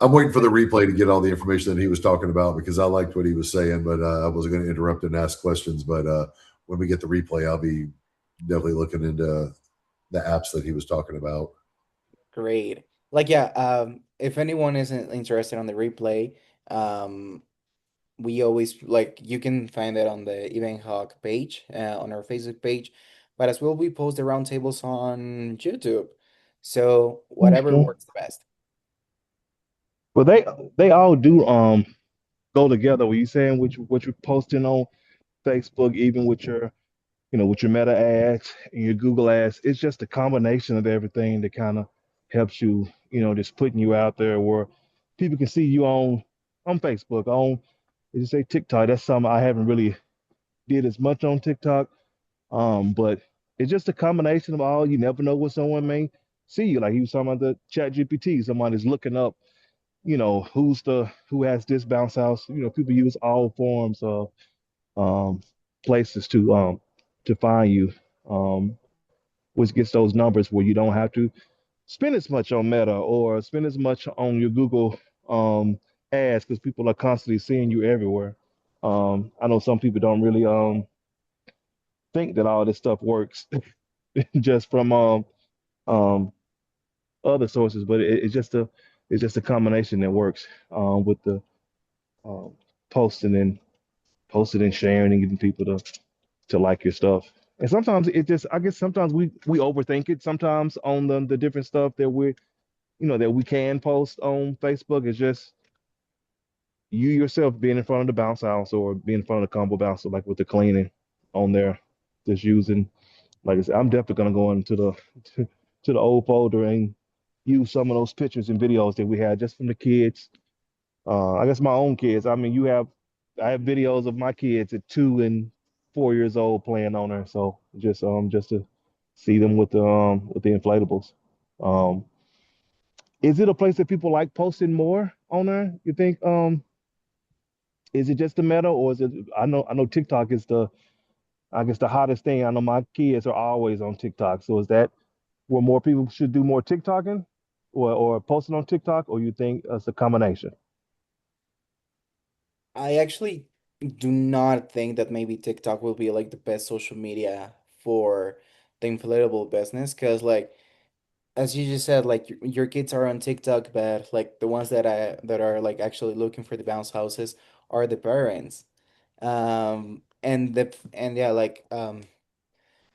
I'm waiting for the replay to get all the information that he was talking about because I liked what he was saying, but I wasn't going to interrupt and ask questions. But when we get the replay, I'll be definitely looking into the apps that he was talking about. Great. Like, yeah, if anyone isn't interested on the replay, um, we always like you can find it on the Event Hawk page, on our Facebook page, but as well we post the roundtables on YouTube. So whatever Okay. works the best. Well, they all do go together. What you saying? What you're posting on Facebook, even with your with your Meta ads and your Google ads, it's just a combination of everything that kind of helps you, just putting you out there where people can see you on Facebook, on as you say TikTok. That's something I haven't really did as much on TikTok. But it's just a combination of all. You never know what someone may see you. Like he was talking about the Chat GPT. Somebody's looking up, who has this bounce house. People use all forms of um places to find you. Um, which gets those numbers where you don't have to spend as much on Meta or spend as much on your Google um, ads because people are constantly seeing you everywhere. I know some people don't really think that all this stuff works just from um, other sources, but it's just a combination that works with the um, posting and posting and sharing and getting people to like your stuff. And sometimes it just I guess sometimes we overthink it sometimes on the different stuff that that we can post on Facebook. It's just you yourself being in front of the bounce house or being in front of the combo bouncer, like with the cleaning on there, just using like I said, I'm definitely gonna go into the to the old folder and use some of those pictures and videos that we had just from the kids. I guess my own kids. I mean, I have videos of my kids at 2 and 4 years old playing on there. So just to see them with the inflatables. Um, is it a place that people like posting more on there? You think? Is it just the meta, or is it? I know TikTok is the I guess the hottest thing. I know my kids are always on TikTok. So is that where more people should do more TikToking, or posting on TikTok, or you think it's a combination? I actually do not think that maybe TikTok will be like the best social media for the inflatable business because like as you just said, like your kids are on TikTok, but like the ones that are like actually looking for the bounce houses are the parents. And yeah, like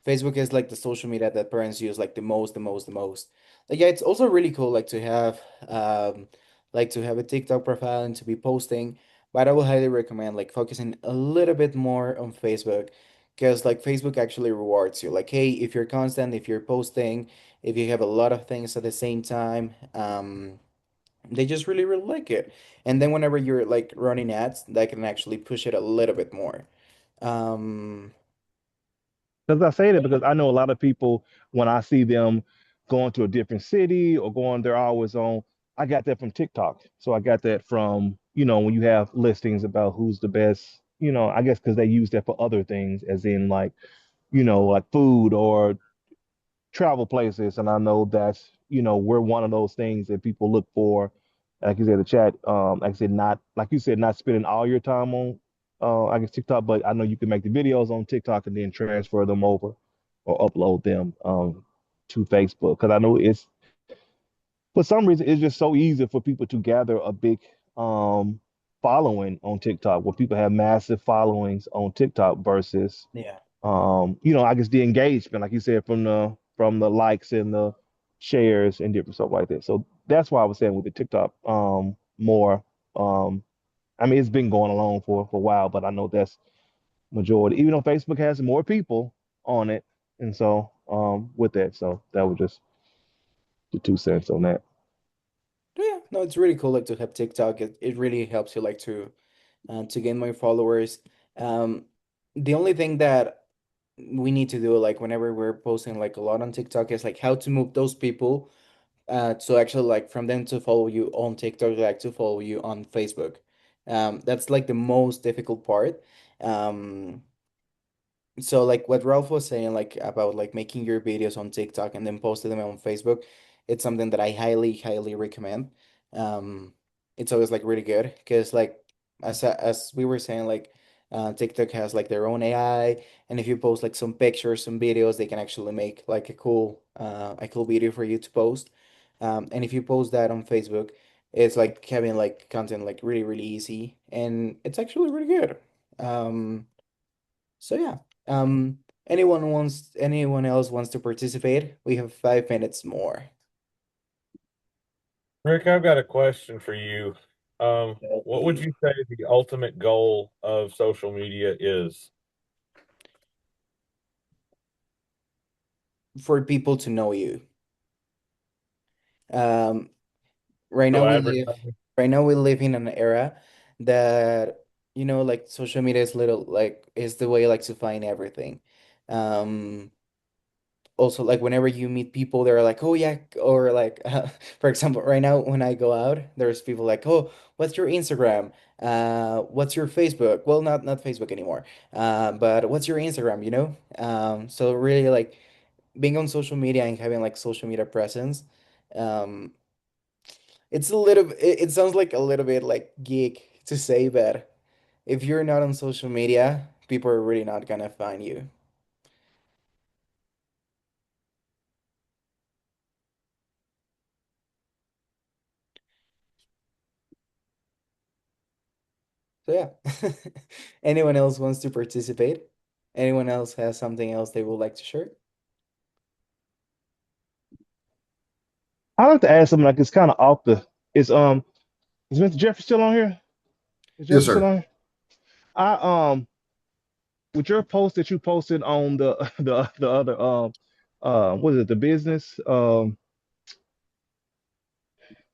Facebook is like the social media that parents use like the most. Like yeah, it's also really cool like to have a TikTok profile and to be posting, but I will highly recommend like focusing a little bit more on Facebook because like Facebook actually rewards you. Like, hey, if you're constant, if you're posting, if you have a lot of things at the same time, they just really, really like it. And then whenever you're like running ads, that can actually push it a little bit more. Um, Because I say that because I know a lot of people when I see them going to a different city or going, they're always on. I got that from TikTok. So I got that from, when you have listings about who's the best, I guess because they use that for other things, as in like, like food or travel places, and I know that's we're one of those things that people look for. Like you said, the chat. Like I said, not like you said, not spending all your time on, I guess TikTok, but I know you can make the videos on TikTok and then transfer them over or upload them to Facebook. Because I know it's for some reason it's just so easy for people to gather a big um following on TikTok, where people have massive followings on TikTok versus yeah. I guess the engagement, like you said, from the likes and the shares and different stuff like that. So that's why I was saying with the TikTok, more. Um, I mean, it's been going along for a while, but I know that's majority. Even though Facebook has more people on it, and so with that, so that was just the 2 cents on that. Yeah, no, it's really cool like to have TikTok. It really helps you like to gain more followers. Um, the only thing that we need to do like whenever we're posting like a lot on TikTok is like how to move those people so actually like from them to follow you on TikTok like to follow you on Facebook. That's like the most difficult part. Um, so like what Ralph was saying like about like making your videos on TikTok and then posting them on Facebook, it's something that I highly, highly recommend. Um, it's always like really good because like as we were saying like TikTok has like their own AI, and if you post like some pictures, some videos, they can actually make like a cool video for you to post. And if you post that on Facebook, it's like having like content like really, really easy, and it's actually really good. So yeah. Um, anyone else wants to participate? We have 5 minutes more. Rick, I've got a question for you. What would Please. you say the ultimate goal of social media is? For people to know you. Um, right So now we live advertising. right now we live in an era that like social media is little like is the way like to find everything. Um, also like whenever you meet people they're like oh yeah or like for example right now when I go out there's people like oh what's your Instagram, what's your Facebook, well not Facebook anymore, but what's your Instagram, so really like being on social media and having like social media presence, um it's a little it sounds like a little bit like geek to say, but if you're not on social media people are really not gonna find you. So yeah. Anyone else wants to participate? Anyone else has something else they would like to share? I like to ask something like it's kind of off the. Is Mr. Jeffrey still on here? Is Yes, Jeffrey still sir. on here? With your post that you posted on the the other what is it, the business, when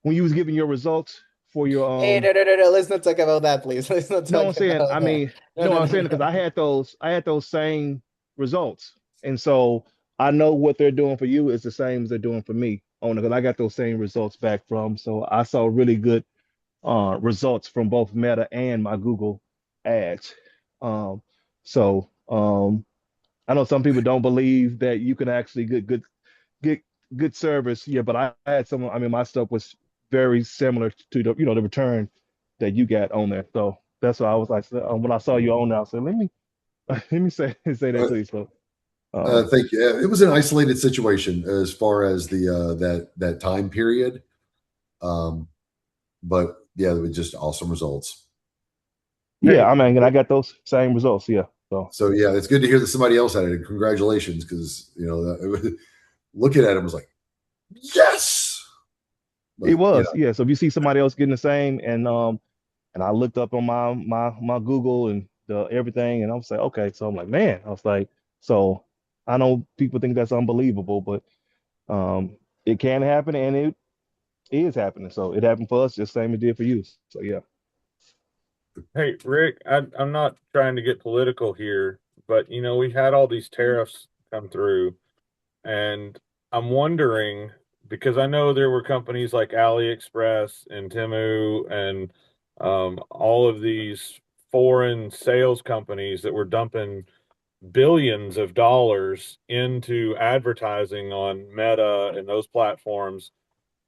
you was giving your results for your Hey, no, no, no, no. Let's not talk about that, please. Let's not no, talk I'm saying, about I that. mean, No, no, no, I'm no, saying because no. I had those same results, and so I know what they're doing for you is the same as they're doing for me on it, because I got those same results back from. So I saw really good results from both Meta and my Google ads. Um, so I know some people don't believe that you can actually get good service. Yeah, but I had some. I mean, my stuff was very similar to the return that you got on there. So that's why I was like, when I saw you on there, I said, let me let me say that Uh, to you. So Um, Thank you. It was an isolated situation as far as the that time period, um, but yeah, it was just awesome results. yeah, Hey, I mean, and I got those same results. Yeah, so So yeah, it's good to hear that somebody else had it. And congratulations, because looking at him was like yes, it but was. Yeah, so if you see somebody else getting the same, and I looked up on my Google and the everything, and I was like, okay, so I'm like, man, I was like, so I know people think that's unbelievable, but it can happen, and it is happening. So it happened for us, just same it did for you. So yeah. hey, Rick, I'm not trying to get political here, but we had all these tariffs come through, and I'm wondering because I know there were companies like AliExpress and Temu and all of these foreign sales companies that were dumping billions of dollars into advertising on Meta and those platforms.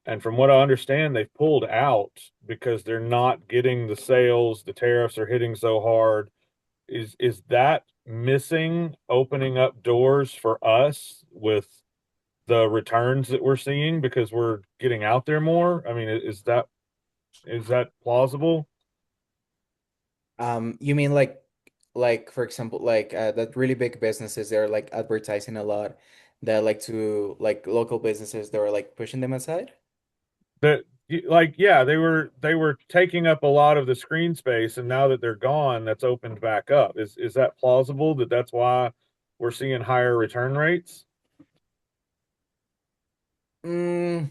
And from what I understand, they've pulled out because they're not getting the sales. The tariffs are hitting so hard. Is that missing opening up doors for us with the returns that we're seeing because we're getting out there more? I mean, is that plausible? You mean like for example, like that really big businesses they're like advertising a lot that like to like local businesses that are like pushing them aside? That like yeah, they were taking up a lot of the screen space, and now that they're gone, that's opened back up. Is that plausible that that's why we're seeing higher return rates? Mm,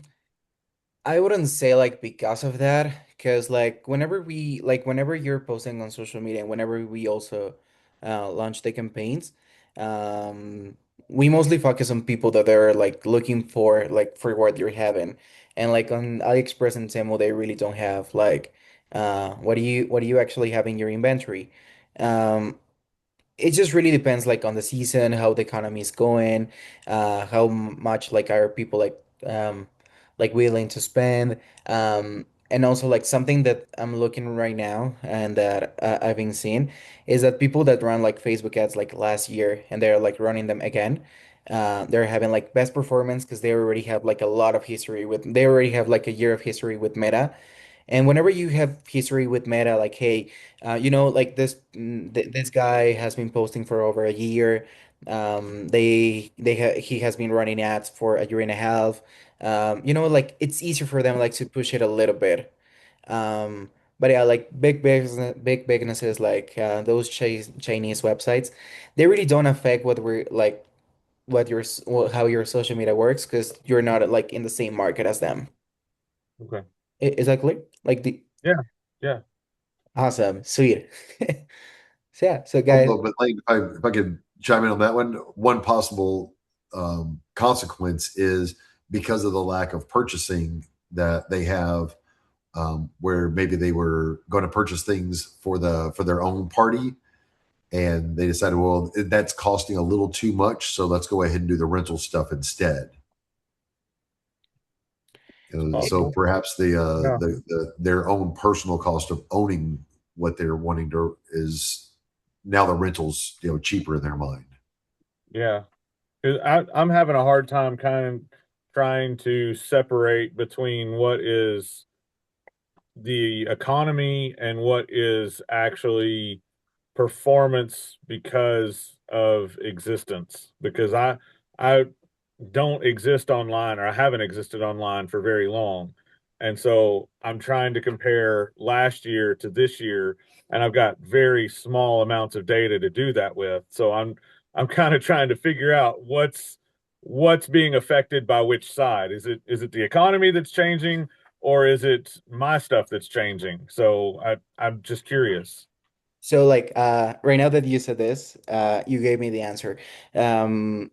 I wouldn't say like because of that, because whenever you're posting on social media and whenever we also launch the campaigns, um, we mostly focus on people that are like looking for what you're having. And like on AliExpress and Temu, they really don't have like what do you actually have in your inventory. Um, it just really depends like on the season, how the economy is going, how much like are people like willing to spend. And also like something that I'm looking right now and that I've been seeing is that people that run like Facebook ads like last year and they're like running them again, they're having like best performance because they already have like a lot of history with they already have like a year of history with Meta. And whenever you have history with Meta, like, hey, like this guy has been posting for over a year. He has been running ads for a year and a half. Like it's easier for them like to push it a little bit. But yeah, like big businesses like those Chinese websites, they really don't affect what we're like how your social media works because you're not like in the same market as them. Okay. Is that clear? Like the Yeah. Yeah. Awesome, sweet. So yeah, so guys, But like, if I could chime in on that one possible consequence is because of the lack of purchasing that they have, where maybe they were going to purchase things for their own party, and they decided, well, that's costing a little too much, so let's go ahead and do the rental stuff instead. It's So possible. perhaps Yeah. their own personal cost of owning what they're wanting to is now the rentals cheaper in their mind. Yeah. 'Cause I'm having a hard time kind of trying to separate between what is the economy and what is actually performance because of existence. Because I don't exist online, or I haven't existed online for very long. And so I'm trying to compare last year to this year, and I've got very small amounts of data to do that with. So I'm kind of trying to figure out what's being affected by which side. Is it the economy that's changing, or is it my stuff that's changing? So I'm just curious. so like right now that you said this, you gave me the answer. Um,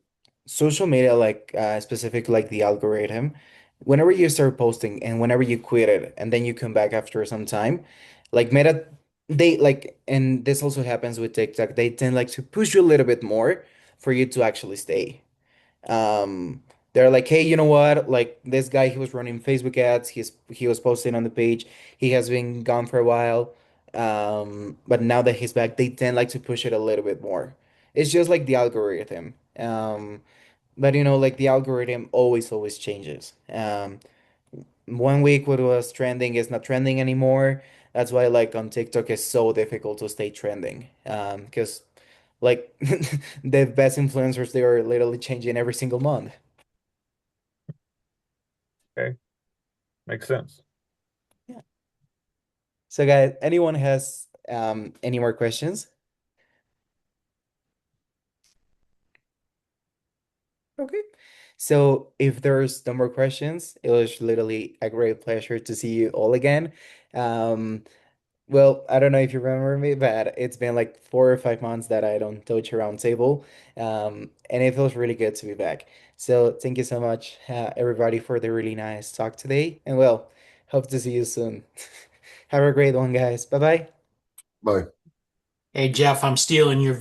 Social media, like specific like the algorithm, whenever you start posting and whenever you quit it and then you come back after some time, like Meta, they like, and this also happens with TikTok, they tend like to push you a little bit more for you to actually stay. They're like, hey, you know what? Like this guy, he was running Facebook ads. He was posting on the page. He has been gone for a while. But now that he's back, they tend like to push it a little bit more. It's just like the algorithm. But like the algorithm always changes. 1 week what was trending is not trending anymore. That's why like on TikTok it's so difficult to stay trending. Because like the best influencers they are literally changing every single month. Okay, makes sense. Yeah. So guys, anyone has any more questions? Okay. So if there's no more questions, it was literally a great pleasure to see you all again. Um, Well, I don't know if you remember me, but it's been like 4 or 5 months that I don't touch a round table. And it feels really good to be back. So thank you so much, everybody, for the really nice talk today. And well, hope to see you soon. Have a great one, guys. Bye bye. Bye. Hey, Jeff, I'm stealing your